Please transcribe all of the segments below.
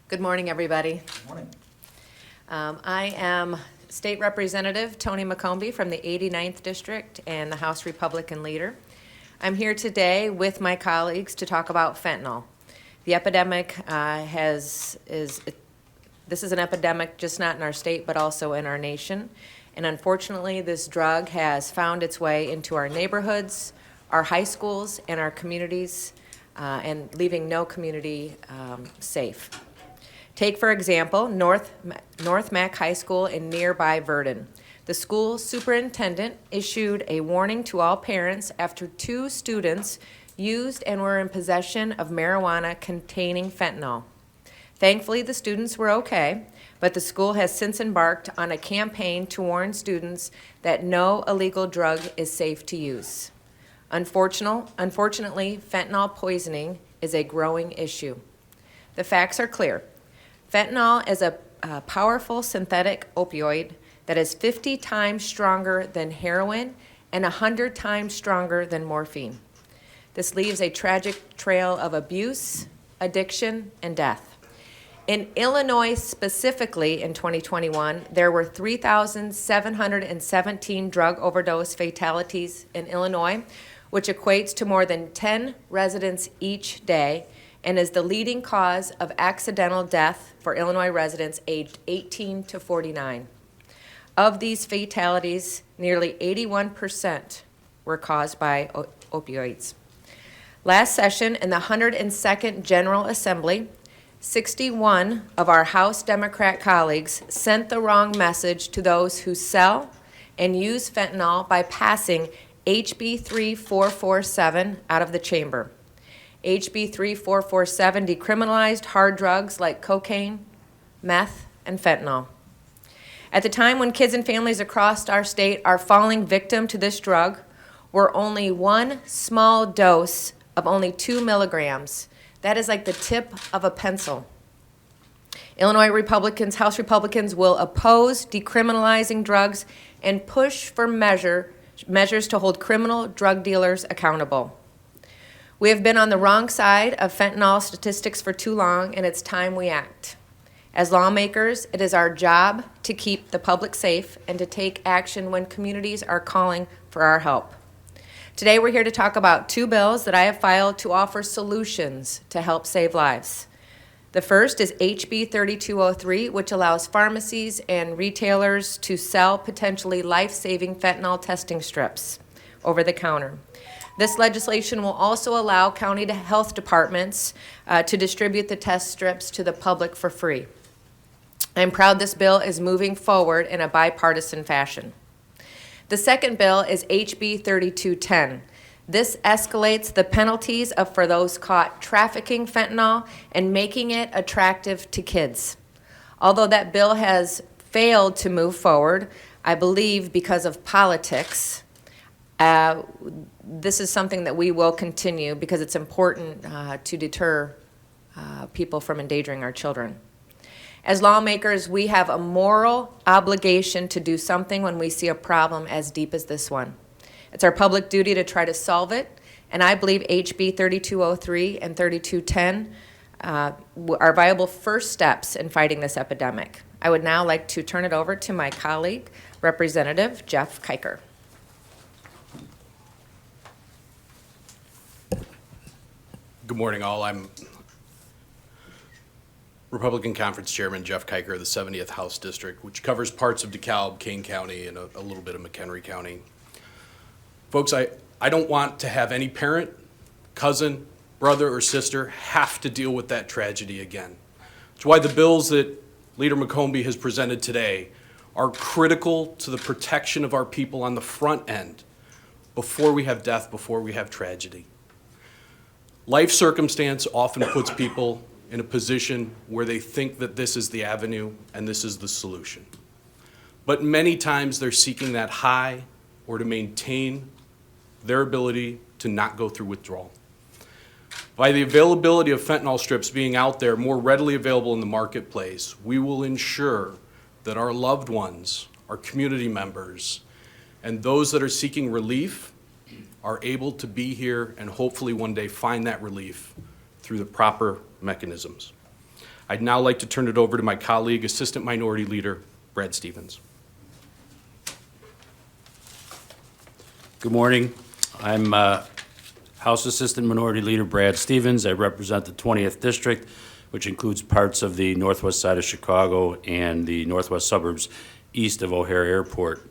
Good morning, everybody. Good morning. I am State Representative Tony McCombie from the 89th District and the House Republican Leader. I'm here today with my colleagues to talk about fentanyl. The epidemic this is an epidemic just not in our state but also in our nation. And unfortunately, this drug has found its way into our neighborhoods, our high schools, and our communities, and leaving no community safe. Take, for example, North Mac High School in nearby Verdon. The school superintendent issued a warning to all parents after 2 students used and were in possession of marijuana containing fentanyl. Thankfully, the students were okay, but the school has since embarked on a campaign to warn students that no illegal drug is safe to use. Unfortunately, fentanyl poisoning is a growing issue. The facts are clear. Fentanyl is a powerful synthetic opioid that is 50 times stronger than heroin and 100 times stronger than morphine. This leaves a tragic trail of abuse, addiction, and death. In Illinois specifically in 2021, there were 3,717 drug overdose fatalities in Illinois, which equates to more than 10 residents each day, and is the leading cause of accidental death for Illinois residents aged 18 to 49. Of these fatalities, nearly 81% were caused by opioids. Last session, in the 102nd General Assembly, 61 of our House Democrat colleagues sent the wrong message to those who sell and use fentanyl by passing HB 3447 out of the chamber. HB 3447 decriminalized hard drugs like cocaine, meth, and fentanyl. At the time when kids and families across our state are falling victim to this drug, we're only one small dose of only 2 milligrams. That is like the tip of a pencil. Illinois Republicans, House Republicans will oppose decriminalizing drugs and push for measures to hold criminal drug dealers accountable. We have been on the wrong side of fentanyl statistics for too long, and it's time we act. As lawmakers, it is our job to keep the public safe and to take action when communities are calling for our help. Today, we're here to talk about 2 bills that I have filed to offer solutions to help save lives. The first is HB 3203, which allows pharmacies and retailers to sell potentially life-saving fentanyl testing strips over the counter. This legislation will also allow county health departments to distribute the test strips to the public for free. I'm proud this bill is moving forward in a bipartisan fashion. The second bill is HB 3210. This escalates the penalties for those caught trafficking fentanyl and making it attractive to kids. Although that bill has failed to move forward, I believe because of politics, this is something that we will continue because it's important to deter people from endangering our children. As lawmakers, we have a moral obligation to do something when we see a problem as deep as this one. It's our public duty to try to solve it, and I believe HB 3203 and 3210 are viable first steps in fighting this epidemic. I would now like to turn it over to my colleague, Representative Jeff Kiker. Good morning, all. I'm Republican Conference Chairman Jeff Kiker of the 70th House District, which covers parts of DeKalb, Kane County, and a little bit of McHenry County. Folks, I don't want to have any parent, cousin, brother, or sister have to deal with that tragedy again. That's why the bills that Leader McCombie has presented today are critical to the protection of our people on the front end before we have death, before we have tragedy. Life circumstance often puts people in a position where they think that this is the avenue and this is the solution. But many times they're seeking that high or to maintain their ability to not go through withdrawal. By the availability of fentanyl strips being out there more readily available in the marketplace, we will ensure that our loved ones, our community members, and those that are seeking relief are able to be here and hopefully one day find that relief through the proper mechanisms. I'd now like to turn it over to my colleague, Assistant Minority Leader Brad Stevens. Good morning. I'm House Assistant Minority Leader Brad Stevens. I represent the 20th District, which includes parts of the northwest side of Chicago and the northwest suburbs east of O'Hare Airport.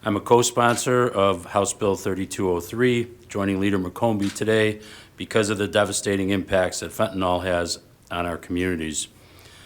I'm a co-sponsor of House Bill 3203, joining Leader McCombie today because of the devastating impacts that fentanyl has on our communities.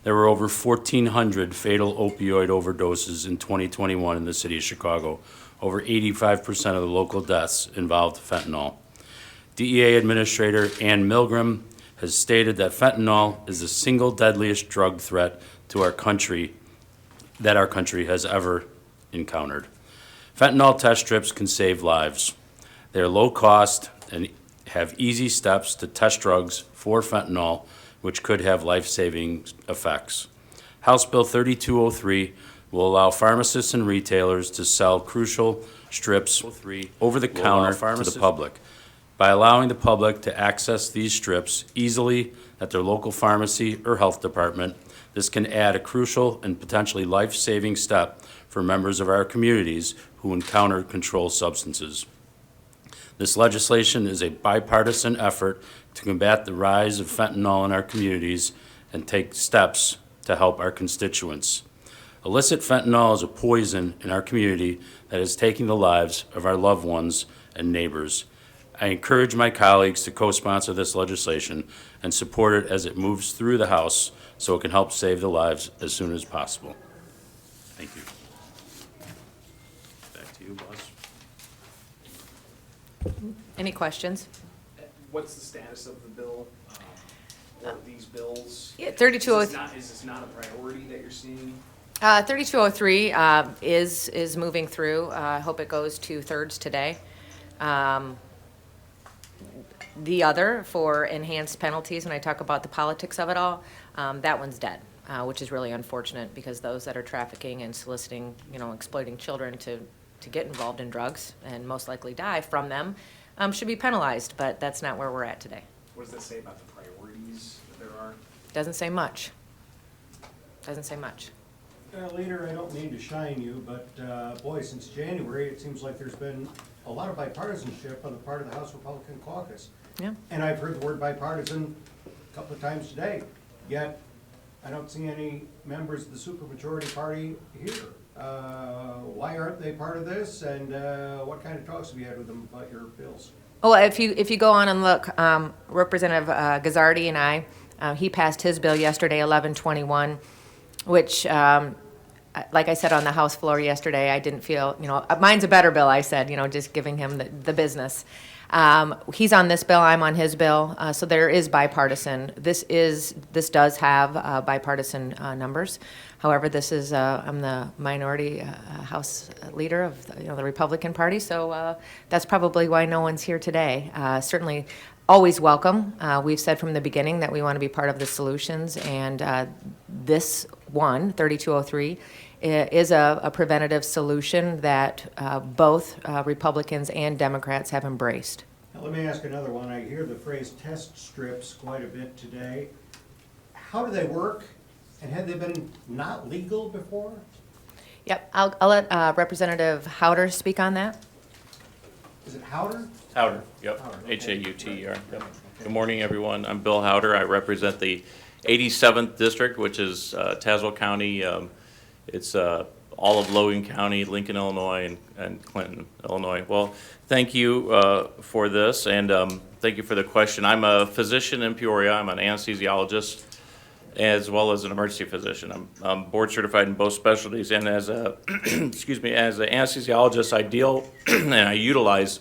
There were over 1,400 fatal opioid overdoses in 2021 in the city of Chicago. Over 85% of the local deaths involved fentanyl. DEA Administrator Ann Milgram has stated that fentanyl is the single deadliest drug threat to our country that our country has ever encountered. Fentanyl test strips can save lives. They're low cost and have easy steps to test drugs for fentanyl, which could have life-saving effects. House Bill 3203 will allow pharmacists and retailers to sell crucial strips over the counter to the public. By allowing the public to access these strips easily at their local pharmacy or health department, this can add a crucial and potentially life-saving step for members of our communities who encounter controlled substances. This legislation is a bipartisan effort to combat the rise of fentanyl in our communities and take steps to help our constituents. Illicit fentanyl is a poison in our community that is taking the lives of our loved ones and neighbors. I encourage my colleagues to co-sponsor this legislation and support it as it moves through the House so it can help save the lives as soon as possible. Thank you. Back to you, boss. Any questions? What's the status of the bill, or these bills? Yeah, 3203. Is this not a priority that you're seeing? 3203 is moving through. I hope it goes 2/3 today. The other for enhanced penalties, when I talk about the politics of it all, that one's dead, which is really unfortunate because those that are trafficking and soliciting, exploiting children to get involved in drugs and most likely die from them should be penalized, but that's not where we're at today. What does that say about the priorities that there are? Doesn't say much. Doesn't say much. Leader, I don't mean to shine you, but boy, since January, it seems like there's been a lot of bipartisanship on the part of the House Republican Caucus. Yeah. And I've heard the word bipartisan a couple of times today, yet I don't see any members of the supermajority party here. Why aren't they part of this, and what kind of talks have you had with them about your bills? Oh, if you go on and look, Representative Gazzardi and I, he passed his bill yesterday, 1121, which, like I said on the House floor yesterday, I didn't feel, mine's a better bill, I said, just giving him the business. He's on this bill, I'm on his bill, so there is bipartisan. This does have bipartisan numbers. However, I'm the minority House leader of the Republican Party, so that's probably why no one's here today. Certainly, always welcome. We've said from the beginning that we want to be part of the solutions, and this one, 3203, is a preventative solution that both Republicans and Democrats have embraced. Now, let me ask another one. I hear the phrase test strips quite a bit today. How do they work, and had they been not legal before? Yep, I'll let Representative Howder speak on that. Is it Howder? Howder, yep, Howder, okay. H-A-U-T-E-R. Yep. Good morning, everyone. I'm Bill Howder. I represent the 87th District, which is Tazewell County. It's all of Logan County, Lincoln, Illinois, and Clinton, Illinois. Well, thank you for this, and thank you for the question. I'm a physician in Peoria. I'm an anesthesiologist as well as an emergency physician. I'm board certified in both specialties, and as a excuse me, as an anesthesiologist, I deal and I utilize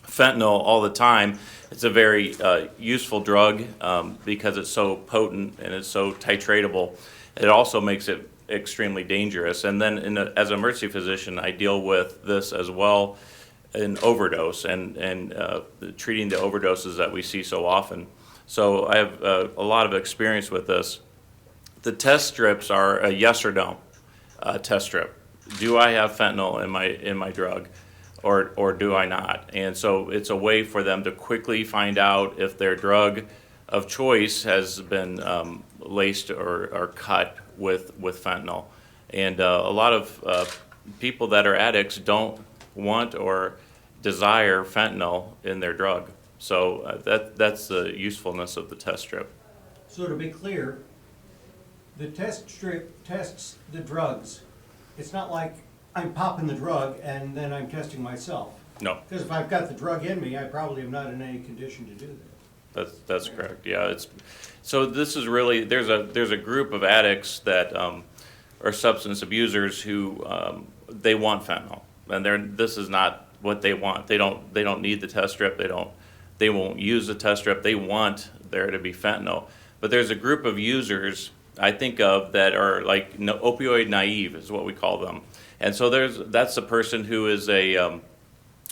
fentanyl all the time. It's a very useful drug because it's so potent and it's so titratable. It also makes it extremely dangerous. And then as an emergency physician, I deal with this as well in overdose and treating the overdoses that we see so often. So I have a lot of experience with this. The test strips are a yes or no test strip. Do I have fentanyl in my drug, or do I not? And so it's a way for them to quickly find out if their drug of choice has been laced or cut with fentanyl. And a lot of people that are addicts don't want or desire fentanyl in their drug. So that's the usefulness of the test strip. So to be clear, the test strip tests the drugs. It's not like I'm popping the drug and then I'm testing myself. No, Because if I've got the drug in me, I probably am not in any condition to do that. that's correct. Yeah, so this is really, there's a group of addicts that are substance abusers who they want fentanyl, and this is not what they want. They don't need the test strip. They won't use the test strip. They want there to be fentanyl. But there's a group of users I think of that are like opioid naive is what we call them. And so that's the person who is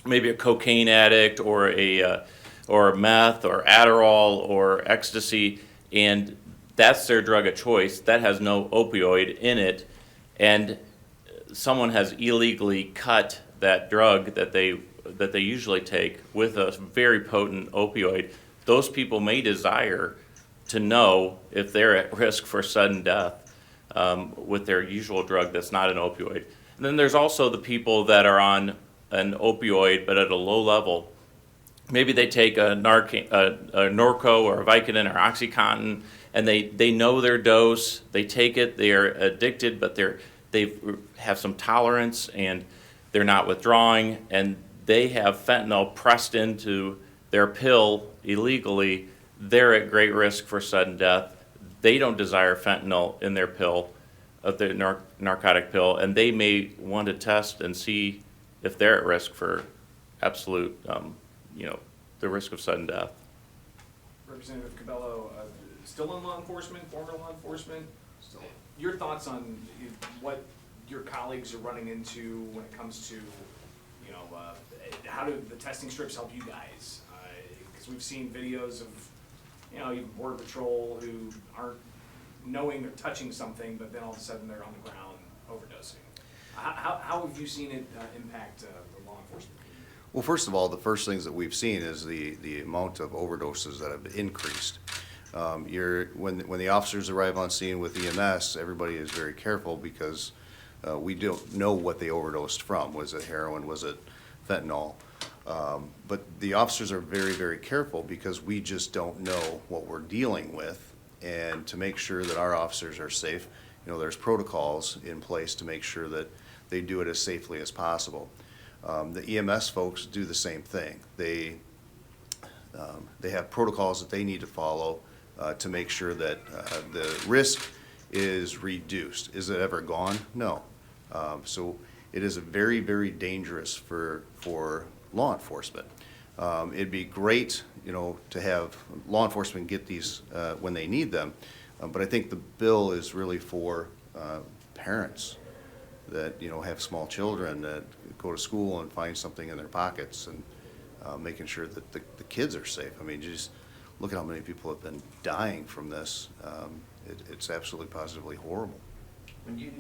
maybe a cocaine addict or meth or Adderall or ecstasy, and that's their drug of choice. That has no opioid in it, and someone has illegally cut that drug that they usually take with a very potent opioid. Those people may desire to know if they're at risk for sudden death with their usual drug that's not an opioid. And then there's also the people that are on an opioid but at a low level. Maybe they take a Norco or a Vicodin or OxyContin, and they know their dose, they take it, they're addicted, but they have some tolerance and they're not withdrawing, and they have fentanyl pressed into their pill illegally. They're at great risk for sudden death. They don't desire fentanyl in their pill, their narcotic pill, and they may want to test and see if they're at risk for absolute, the risk of sudden death. Representative Cabello, still in law enforcement, former law enforcement? Still. Your thoughts on what your colleagues are running into when it comes to, how do the testing strips help you guys? Because we've seen videos of, even Border Patrol who aren't knowing or touching something, but then all of a sudden they're on the ground overdosing. How have you seen it impact the law enforcement? Well, first of all, the first things that we've seen is the amount of overdoses that have increased. When the officers arrive on scene with EMS, everybody is very careful because we don't know what they overdosed from. Was it heroin? Was it fentanyl? But the officers are very, very careful because we just don't know what we're dealing with. And to make sure that our officers are safe, there's protocols in place to make sure that they do it as safely as possible. The EMS folks do the same thing. They have protocols that they need to follow to make sure that the risk is reduced. Is it ever gone? No. So it is a very, very dangerous for law enforcement. It'd be great, to have law enforcement get these when they need them, but I think the bill is really for parents that have small children that go to school and find something in their pockets, and making sure that the kids are safe. I mean, just look at how many people have been dying from this. It's absolutely positively horrible. When you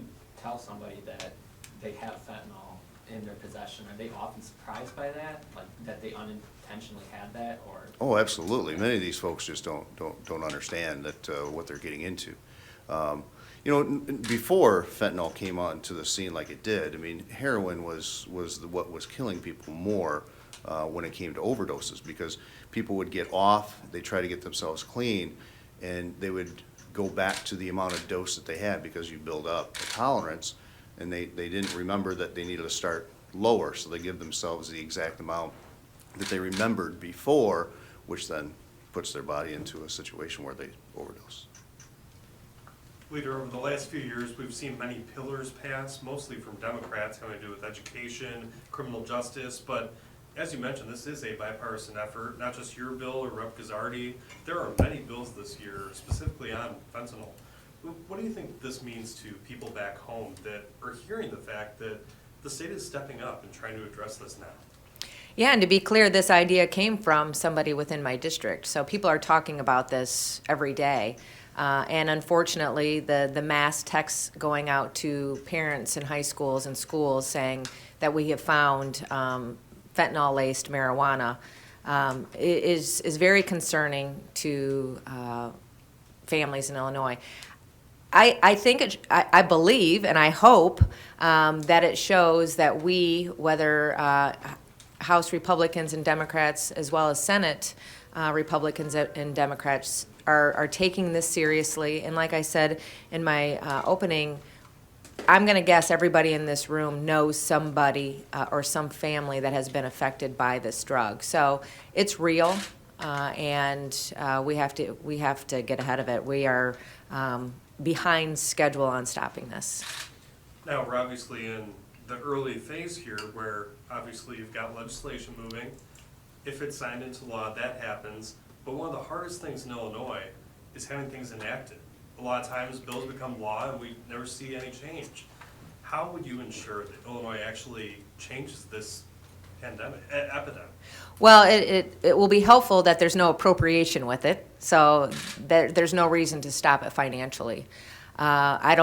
tell somebody that they have fentanyl in their possession, are they often surprised by that, like that they unintentionally had that, or? Oh, absolutely. Many of these folks just don't understand that what they're getting into. Before fentanyl came onto the scene like it did, I mean, heroin was what was killing people more when it came to overdoses, because people would get off, they try to get themselves clean, and they would go back to the amount of dose that they had because you build up a tolerance, and they didn't remember that they needed to start lower, so they give themselves the exact amount that they remembered before, which then puts their body into a situation where they overdose. Leader, over the last few years, we've seen many pillars pass, mostly from Democrats, having to do with education, criminal justice, but as you mentioned, this is a bipartisan effort, not just your bill or Rep. Gazzardi. There are many bills this year, specifically on fentanyl. What do you think this means to people back home that are hearing the fact that the state is stepping up and trying to address this now? Yeah, and to be clear, this idea came from somebody within my district. So people are talking about this every day. And unfortunately, the mass texts going out to parents in high schools and schools saying that we have found fentanyl-laced marijuana is very concerning to families in Illinois. I think, I believe and I hope that it shows that we, whether House Republicans and Democrats as well as Senate Republicans and Democrats are taking this seriously. And like I said in my opening, I'm going to guess everybody in this room knows somebody or some family that has been affected by this drug. So it's real, and we have to get ahead of it. We are behind schedule on stopping this. Now, we're obviously in the early phase here where obviously you've got legislation moving. If it's signed into law, that happens. But one of the hardest things in Illinois is having things enacted. A lot of times bills become law and we never see any change. How would you ensure that Illinois actually changes this epidemic? Well, it will be helpful that there's no appropriation with it, so there's no reason to stop it financially. I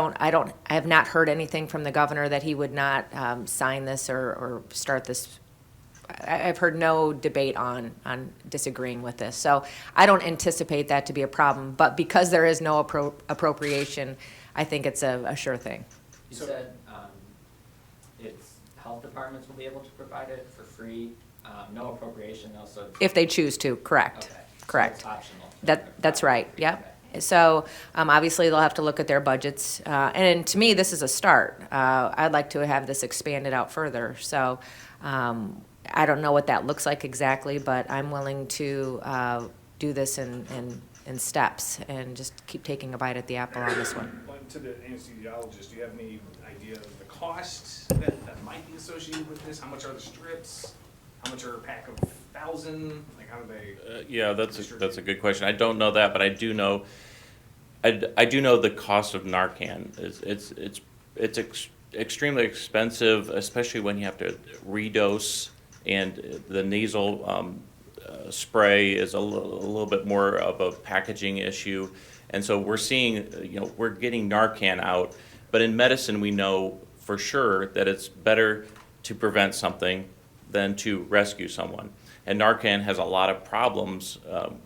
have not heard anything from the governor that he would not sign this or start this. I've heard no debate on disagreeing with this, so I don't anticipate that to be a problem. But because there is no appropriation, I think it's a sure thing. You said it's health departments will be able to provide it for free, no appropriation, no, so. If they choose to, correct. Okay. Correct. So it's optional. That's right, yep. So obviously, they'll have to look at their budgets. And to me, this is a start. I'd like to have this expanded out further. So I don't know what that looks like exactly, but I'm willing to do this in steps and just keep taking a bite at the apple on this one. To the anesthesiologist, do you have any idea of the cost that might be associated with this? How much are the strips? How much are a pack of 1,000? Like, how do they? Yeah, that's a good question. I don't know that, but I do know. I do know the cost of Narcan it's extremely expensive, especially when you have to redose, and the nasal spray is a little bit more of a packaging issue, and so we're seeing, we're getting Narcan out, but in medicine we know for sure that it's better to prevent something than to rescue someone. And Narcan has a lot of problems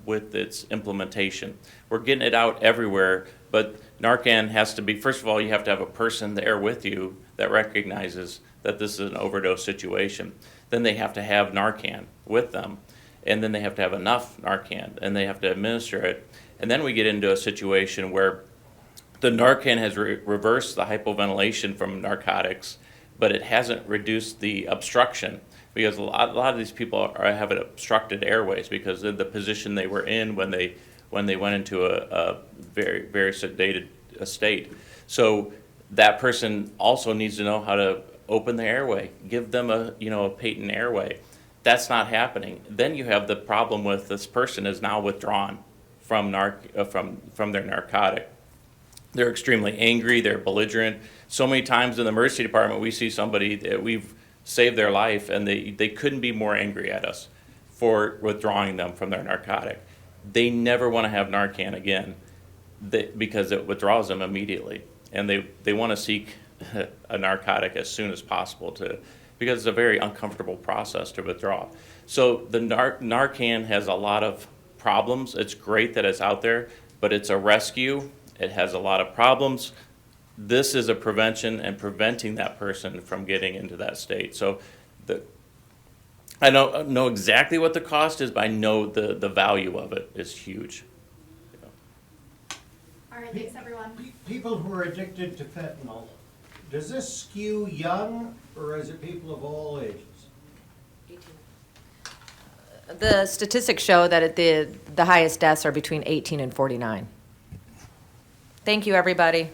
with its implementation. We're getting it out everywhere, but Narcan has to be, first of all, you have to have a person there with you that recognizes that this is an overdose situation. Then they have to have Narcan with them, and then they have to have enough Narcan, and they have to administer it. And then we get into a situation where the Narcan has reversed the hypoventilation from narcotics, but it hasn't reduced the obstruction, because a lot of these people have obstructed airways because of the position they were in when they went into a very, very sedated state. So that person also needs to know how to open the airway, give them a patent airway. That's not happening. Then you have the problem with this person is now withdrawn from their narcotic. They're extremely angry, they're belligerent. So many times in the emergency department we see somebody that we've saved their life and they couldn't be more angry at us for withdrawing them from their narcotic. They never want to have Narcan again because it withdraws them immediately. And they want to seek a narcotic as soon as possible because it's a very uncomfortable process to withdraw. So the Narcan has a lot of problems. It's great that it's out there, but it's a rescue. It has a lot of problems. This is a prevention and preventing that person from getting into that state. So I don't know exactly what the cost is, but I know the value of it is huge. All right, thanks everyone. People who are addicted to fentanyl, does this skew young or is it people of all ages? The statistics show that the highest deaths are between 18 and 49. Thank you, everybody.